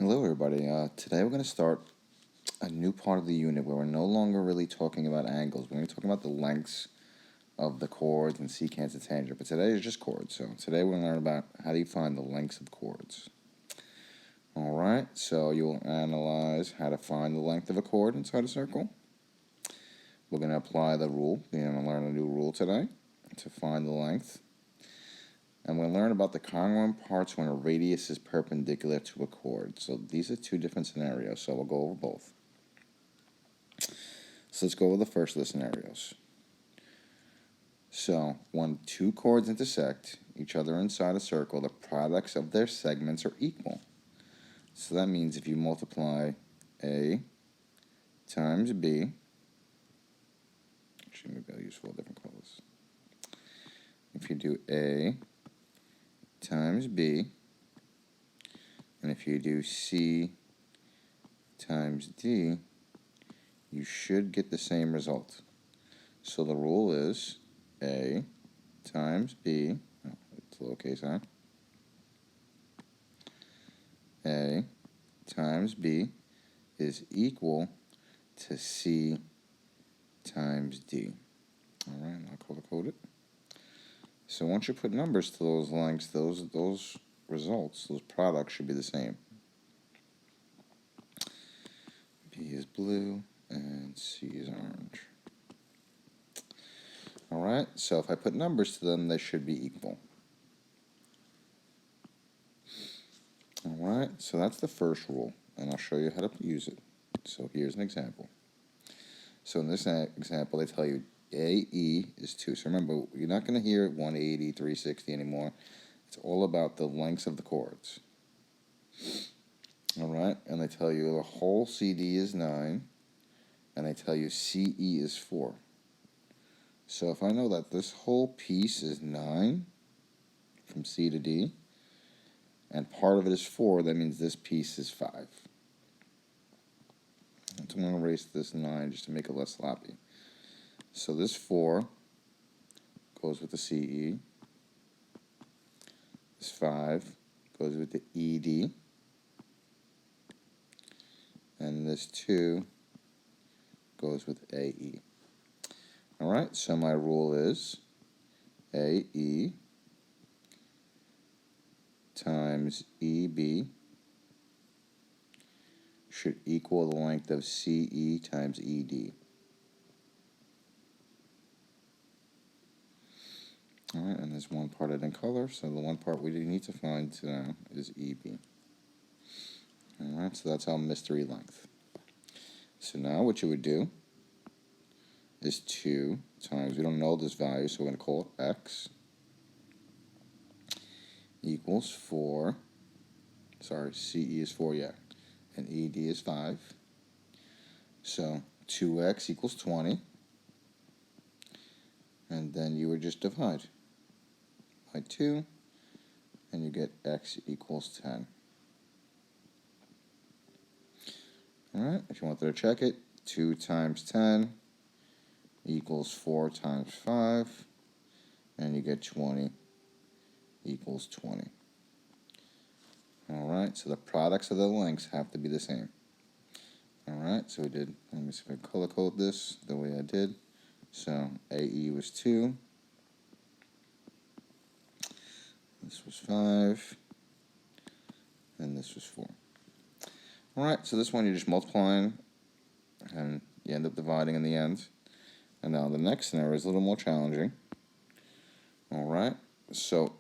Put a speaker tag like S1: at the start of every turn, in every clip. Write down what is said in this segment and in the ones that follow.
S1: Hello everybody, today we're going to start a new part of the unit where we're no longer really talking about angles. We're going to be talking about the lengths of the chords and secant and tangent, but today is just chords. So today we're going to learn about how do you find the lengths of chords. Alright, so you'll analyze how to find the length of a chord inside a circle. We're going to apply the rule. We're going to learn a new rule today to find the length. And we'll learn about the congruent parts when a radius is perpendicular to a chord. So these are two different scenarios, so we'll go over both. So let's go over the first of the scenarios. So when two chords intersect each other inside a circle, the products of their segments are equal. So that means if you multiply A times B, actually maybe I'll use 4 different colors. If you do A times B, and if you do C times D, you should get the same result. So the rule is A times B, it's lowercase I, A times B is equal to C times D. Alright, I'll color code it. So once you put numbers to those lengths, those results, those products should be the same. B is blue and C is orange. Alright, so if I put numbers to them, they should be equal. Alright, so that's the first rule, and I'll show you how to use it. So here's an example. So in this example, they tell you AE is 2. So remember, you're not going to hear 180, 360 anymore. It's all about the lengths of the chords. Alright, and they tell you the whole CD is 9, and they tell you CE is 4. So if I know that this whole piece is 9, from C to D, and part of it is 4, that means this piece is 5. So I'm going to erase this 9 just to make it less sloppy. So this 4 goes with the CE. This 5 goes with the ED. And this 2 goes with AE. Alright, so my rule is AE times EB should equal the length of CE times ED. Alright, and there's one part I didn't color, so the one part we need to find now is EB. Alright, so that's our mystery length. So now what you would do is 2 times, we don't know this value, so we're going to call it X, equals 4, sorry, CE is 4, yeah, and ED is 5. So 2X equals 20, and then you would just divide by 2, and you get X equals 10. Alright, if you wanted to check it, 2 times 10 equals 4 times 5, and you get 20 equals 20. Alright, so the products of the lengths have to be the same. Alright, so we did, let me see if I color code this the way I did. So AE was 2, this was 5, and this was 4. Alright, so this one you're just multiplying, and you end up dividing in the end. And now the next scenario is a little more challenging. Alright, so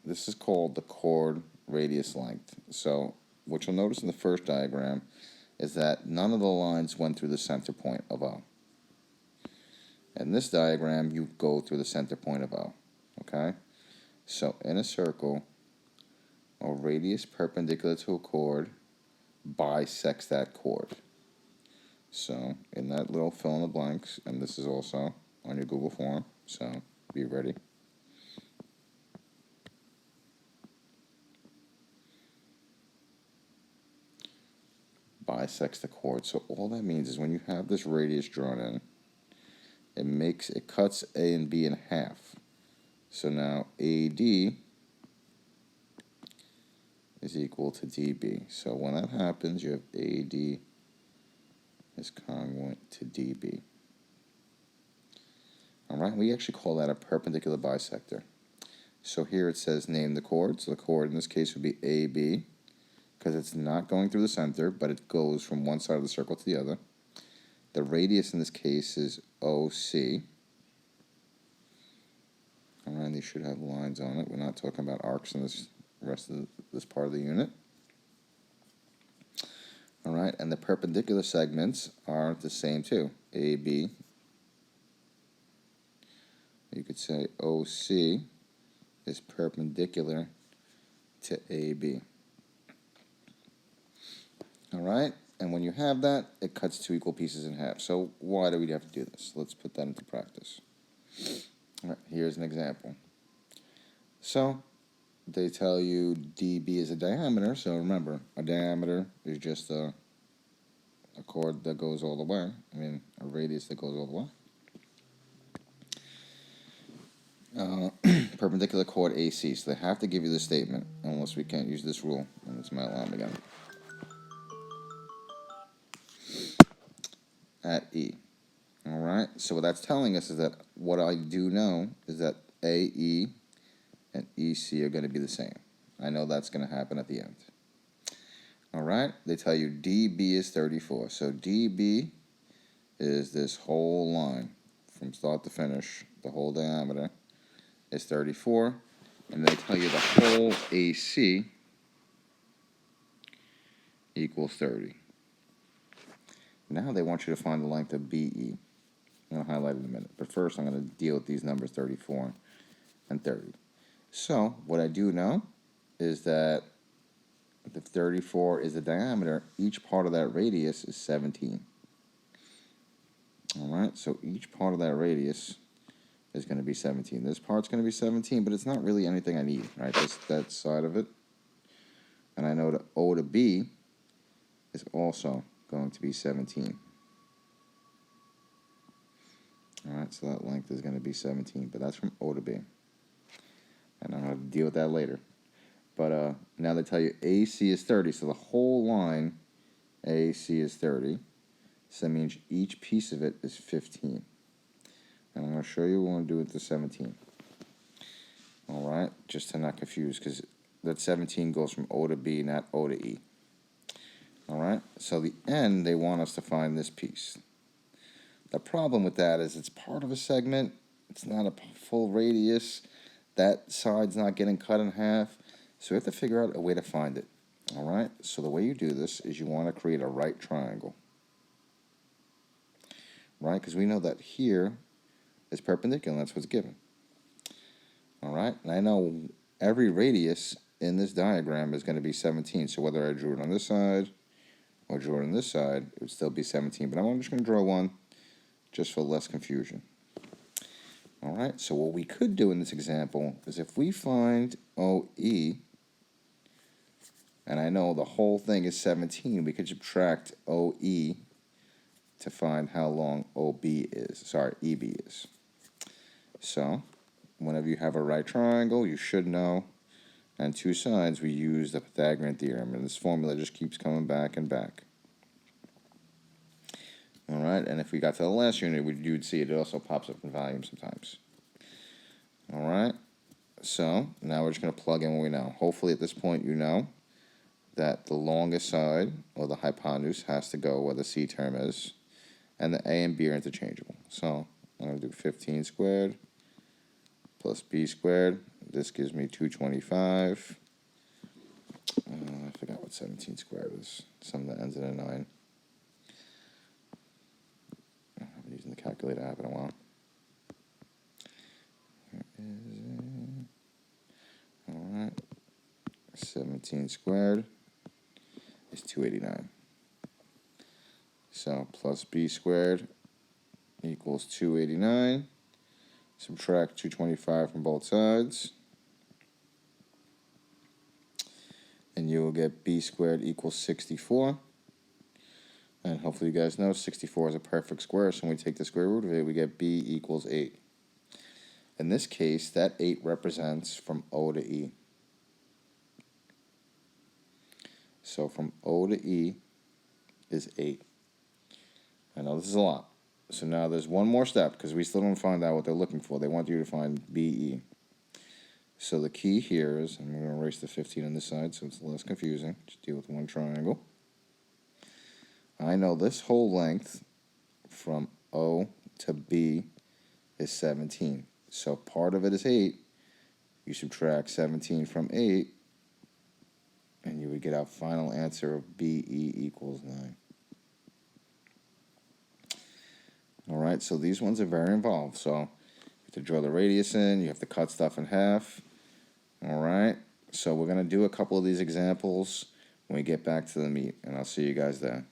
S1: this is called the chord radius length. So what you'll notice in the first diagram is that none of the lines went through the center point of O. In this diagram, you go through the center point of O. Okay? So in a circle, a radius perpendicular to a chord bisects that chord. So in that little fill in the blanks, and this is also on your Google form, so be ready. Bisects the chord. So all that means is when you have this radius drawn in, it cuts A and B in half. So now AD is equal to dB. So when that happens, you have AD is congruent to dB. All right, we actually call that a perpendicular bisector. So here it says name the chord. So the chord in this case would be AB, because it's not going through the center, but it goes from one side of the circle to the other. The radius in this case is OC. All right, these should have lines on it. We're not talking about arcs in this rest of this part of the unit. All right, and the perpendicular segments are the same too. AB. You could say OC is perpendicular to AB. All right, and when you have that, it cuts two equal pieces in half. So why do we have to do this? Let's put that into practice. All right, here's an example. So they tell you dB is a diameter. So remember, a diameter is just a chord that goes all the way. I mean, a radius that goes all the way. Perpendicular chord AC. So they have to give you the statement, unless we can't use this rule. And it's my alarm again. At E. All right. So what that's telling us is that what I do know is that AE and EC are going to be the same. I know that's going to happen at the end. All right. They tell you dB is 34. So dB is this whole line from start to finish, the whole diameter is 34, and they tell you the whole AC equals 30. Now they want you to find the length of BE. I'll highlight it in a minute, but first I'm going to deal with these numbers 34 and 30. So what I do know is that if 34 is the diameter, each part of that radius is 17. All right, so each part of that radius is going to be 17. This part's going to be 17, but it's not really anything I need, right? That side of it. And I know that O to B is also going to be 17. All right, so that length is going to be 17, but that's from O to B. And I'll have to deal with that later. But now they tell you AC is 30, so the whole line AC is 30. So that means each piece of it is 15. And I'm going to show you what we're going to do with the 17. All right, just to not confuse, because that 17 goes from O to B, not O to E. All right, so the end, they want us to find this piece. The problem with that is it's part of a segment. It's not a full radius. That side's not getting cut in half. So we have to figure out a way to find it. All right, so the way you do this is you want to create a right triangle. Right, because we know that here is perpendicular, and that's what's given. All right, and I know every radius in this diagram is going to be 17. So whether I drew it on this side or drew it on this side, it would still be 17. But I'm just going to draw one just for less confusion. All right, so what we could do in this example is if we find OE, and I know the whole thing is 17, we could subtract OE to find how long EB is. So whenever you have a right triangle, you should know, and two sides, we use the Pythagorean theorem, and this formula just keeps coming back and back. All right, and if we got to the last unit, you'd see it also pops up in volume sometimes. All right, so now we're just going to plug in what we know. Hopefully at this point you know that the longest side, or the hypotenuse, has to go where the C term is, and the A and B are interchangeable. So I'm going to do 15 squared plus B squared. This gives me 225. I forgot what 17 squared is. Something that ends in a 9. I haven't used the calculator app in a while. Here is it. All right. 17 squared is 289. So plus B squared equals 289. Subtract 225 from both sides, and you will get B squared equals 64. And hopefully you guys know 64 is a perfect square, so when we take the square root of it, we get B equals 8. In this case, that 8 represents from O to E. So from O to E is 8. I know this is a lot. So now there's one more step, because we still don't find out what they're looking for. They want you to find BE. So the key here is, I'm going to erase the 15 on this side so it's less confusing. Just deal with one triangle. I know this whole length from O to B is 17. So part of it is 8. You subtract 17 from 8, and you would get our final answer of BE equals 9. Alright, so these ones are very involved. So you have to draw the radius in, you have to cut stuff in half. Alright, so we're going to do a couple of these examples when we get back to the meet, and I'll see you guys there.